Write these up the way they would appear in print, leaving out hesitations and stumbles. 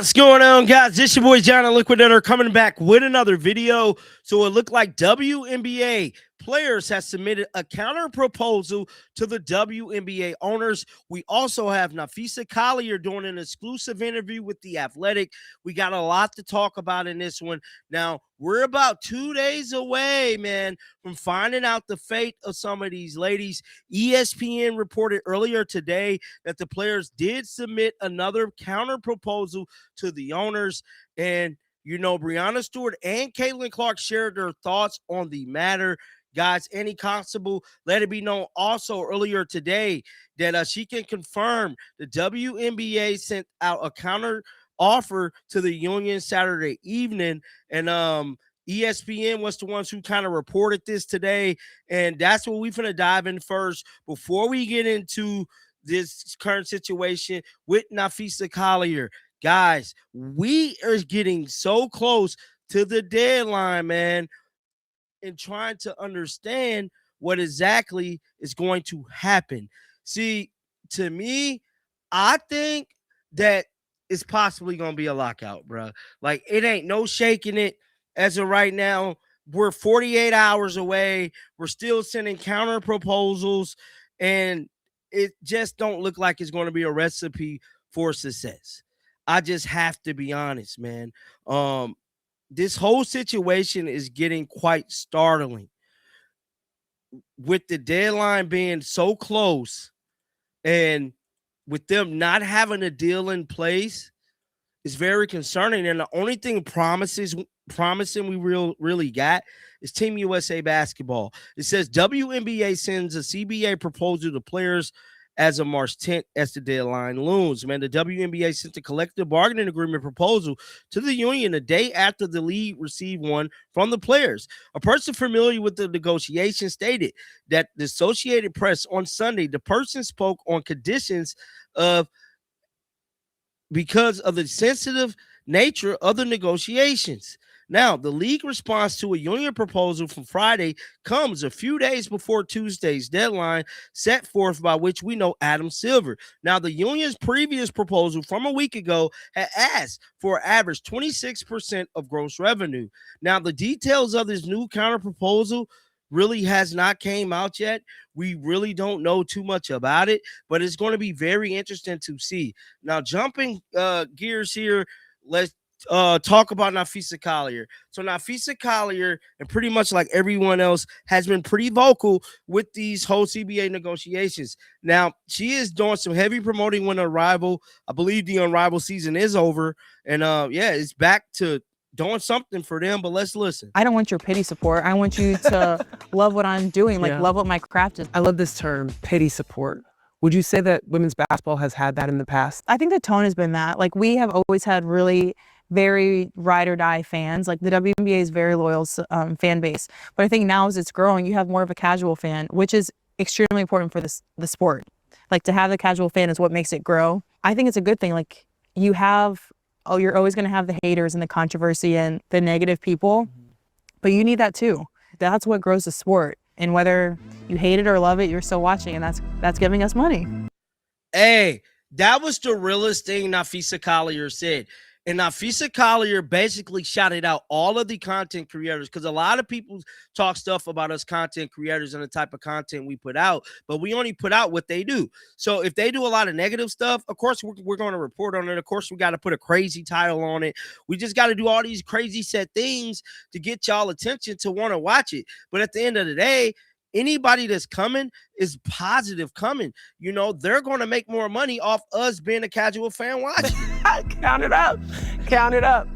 What's going on, guys? This your boy John, the Liquidator, coming back with another video. So it looked like WNBA players have submitted a counter proposal to the WNBA owners. We also have Nafisa Kier doing an exclusive interview with The Athletic. We got a lot to talk about in this one. Now, we're about 2 days away, man, from finding out the fate of some of these ladies. ESPN reported earlier today that the players did submit another counter proposal to the owners. And, you know, Breanna Stewart and Caitlin Clark shared their thoughts on the matter. Guys, Annie Constable let it be known also earlier today that she can confirm the WNBA sent out a counter offer to the union Saturday evening. And ESPN was the ones who kind of reported this today. And that's what we're going to dive in first before we get into this current situation with Nafisa Kier. Guys, we are getting so close to the deadline, man, and trying to understand what exactly is going to happen. See, to me, I think that it's possibly going to be a lockout, bro. Like, it ain't no shaking it as of right now. We're 48 hours away. We're still sending counter proposals, and it just don't look like it's going to be a recipe for success. I just have to be honest, man. This whole situation is getting quite startling. With the deadline being so close and with them not having a deal in place, it's very concerning. And the only thing promising we really got is Team USA basketball. It says WNBA sends a CBA proposal to players as of March 10th as the deadline looms. Man, the WNBA sent a collective bargaining agreement proposal to the union a day after the league received one from the players. A person familiar with the negotiation stated that the Associated Press on Sunday, the person spoke on conditions of because of the sensitive nature of the negotiations. Now, the league response to a union proposal from Friday comes a few days before Tuesday's deadline set forth by which we know Adam Silver. Now, the union's previous proposal from a week ago had asked for an average 26% of gross revenue. Now, the details of this new counter proposal really has not came out yet. We really don't know too much about it, but it's going to be very interesting to see. Now, jumping gears here, let's talk about Nafisa Kier. So Nafisa Kier, and pretty much like everyone else, has been pretty vocal with these whole CBA negotiations. Now, she is doing some heavy promoting when Unrivaled. I believe the Unrivaled season is over, and yeah, it's back to doing something for them. But let's listen. I don't want your pity support. I want you to love what I'm doing, like love what my craft is. I love this term, pity support. Would you say that women's basketball has had that in the past? I think the tone has been that. Like, we have always had really very ride or die fans. Like, the WNBA is very loyal fan base. But I think now as it's growing, you have more of a casual fan, which is extremely important for the sport. Like, to have the casual fan is what makes it grow. I think it's a good thing. Like, you're always going to have the haters and the controversy and the negative people, but you need that too. That's what grows the sport. And whether you hate it or love it, you're still watching, and that's giving us money. Hey, that was the realest thing Nafisa Kier said. And Nafisa Kier basically shouted out all of the content creators, because a lot of people talk stuff about us content creators and the type of content we put out, but we only put out what they do. So if they do a lot of negative stuff, of course, we're going to report on it. Of course, we got to put a crazy title on it. We just got to do all these crazy set things to get y'all attention to want to watch it. But at the end of the day, anybody that's coming is positive coming. You know, they're going to make more money off us being a casual fan watching. Count it up. Count it up.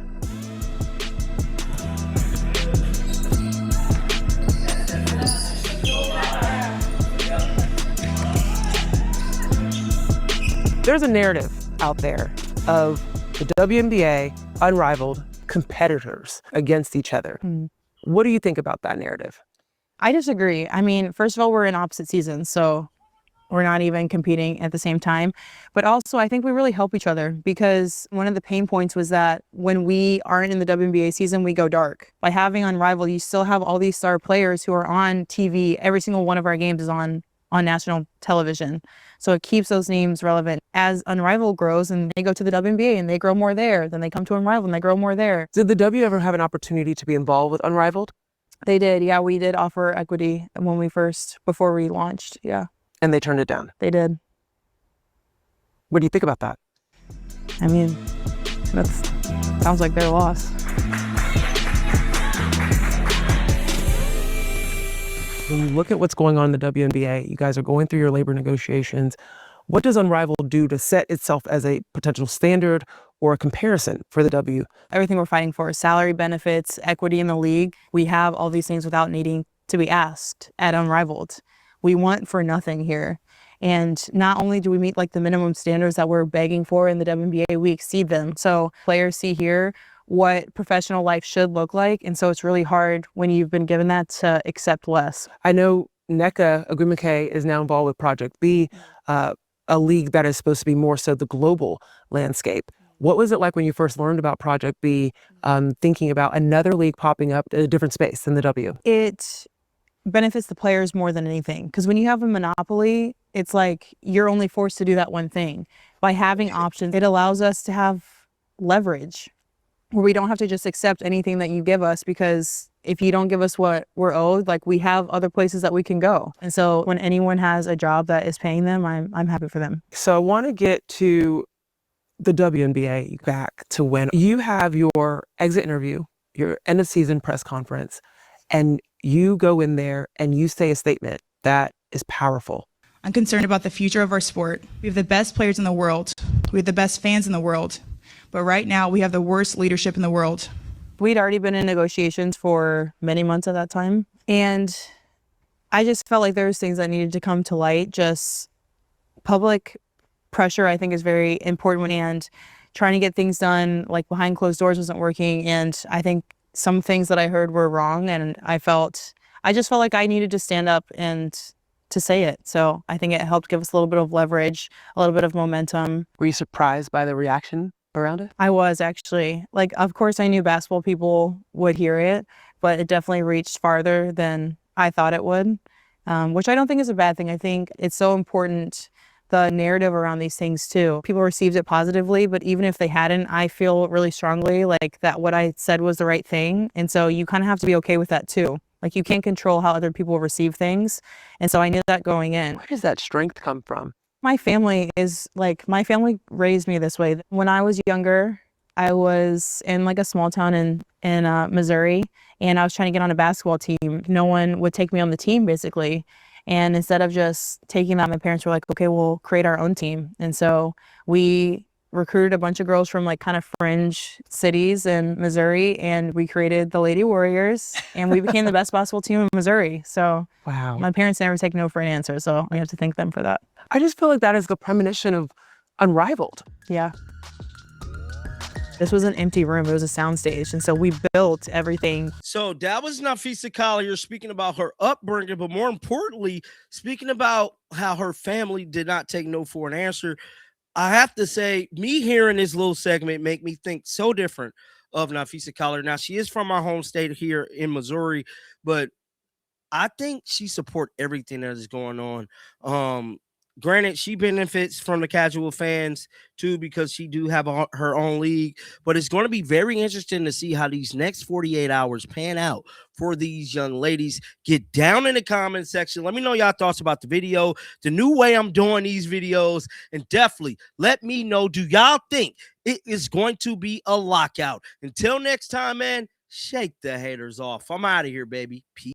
There's a narrative out there of the WNBA Unrivaled competitors against each other. What do you think about that narrative? I disagree. I mean, first of all, we're in opposite seasons, so we're not even competing at the same time. But also, I think we really help each other, because one of the pain points was that when we aren't in the WNBA season, we go dark. By having Unrivaled, you still have all these star players who are on TV. Every single one of our games is on on national television. So it keeps those names relevant. As Unrivaled grows and they go to the WNBA and they grow more there, then they come to Unrivaled and they grow more there. Did the W ever have an opportunity to be involved with Unrivaled? They did. Yeah, we did offer equity before we launched. Yeah. And they turned it down? They did. What do you think about that? I mean, that sounds like their loss. When you look at what's going on in the WNBA, you guys are going through your labor negotiations. What does Unrivaled do to set itself as a potential standard or a comparison for the W? Everything we're fighting for is salary, benefits, equity in the league. We have all these things without needing to be asked at Unrivaled. We want for nothing here. And not only do we meet like the minimum standards that we're begging for in the WNBA, we exceed them. So players see here what professional life should look like. And so it's really hard when you've been given that to accept less. I know Nneka Ogwumike is now involved with Project B, a league that is supposed to be more so the global landscape. What was it like when you first learned about Project B, thinking about another league popping up in a different space than the W? It benefits the players more than anything. Because when you have a monopoly, it's like you're only forced to do that one thing. By having options, it allows us to have leverage where we don't have to just accept anything that you give us, because if you don't give us what we're owed, like we have other places that we can go. And so when anyone has a job that is paying them, I'm happy for them. So I want to get to the WNBA back to when you have your exit interview, your end of season press conference, and you go in there and you say a statement that is powerful. I'm concerned about the future of our sport. We have the best players in the world. We have the best fans in the world. But right now we have the worst leadership in the world. We'd already been in negotiations for many months at that time. And I just felt like there was things that needed to come to light. Just public pressure, I think, is very important, and trying to get things done like behind closed doors wasn't working. And I think some things that I heard were wrong. And I just felt like I needed to stand up and to say it. So I think it helped give us a little bit of leverage, a little bit of momentum. Were you surprised by the reaction around it? I was actually. Like, of course, I knew basketball people would hear it, but it definitely reached farther than I thought it would, which I don't think is a bad thing. I think it's so important, the narrative around these things too. People received it positively, but even if they hadn't, I feel really strongly like that what I said was the right thing. And so you kind of have to be okay with that too. Like, you can't control how other people receive things. And so I knew that going in. Where does that strength come from? My family raised me this way. When I was younger, I was in like a small town in Missouri, and I was trying to get on a basketball team. No one would take me on the team, basically. And instead of just taking that, my parents were like, okay, we'll create our own team. And so we recruited a bunch of girls from like kind of fringe cities in Missouri, and we created the Lady Warriors, and we became the best basketball team in Missouri. So wow, my parents never take no for an answer, so I have to thank them for that. I just feel like that is the premonition of Unrivaled. Yeah. This was an empty room. It was a soundstage. And so we built everything. So that was Nafisa Kier speaking about her upbringing, but more importantly, speaking about how her family did not take no for an answer. I have to say, me hearing this little segment make me think so different of Nafisa Kier. Now, she is from our home state here in Missouri, but I think she support everything that is going on. Granted, she benefits from the casual fans too, because she do have her own league, but it's going to be very interesting to see how these next 48 hours pan out for these young ladies. Get down in the comment section. Let me know y'all thoughts about the video, the new way I'm doing these videos, and definitely let me know, do y'all think it is going to be a lockout? Until next time, man, shake the haters off. I'm out of here, baby. Peace.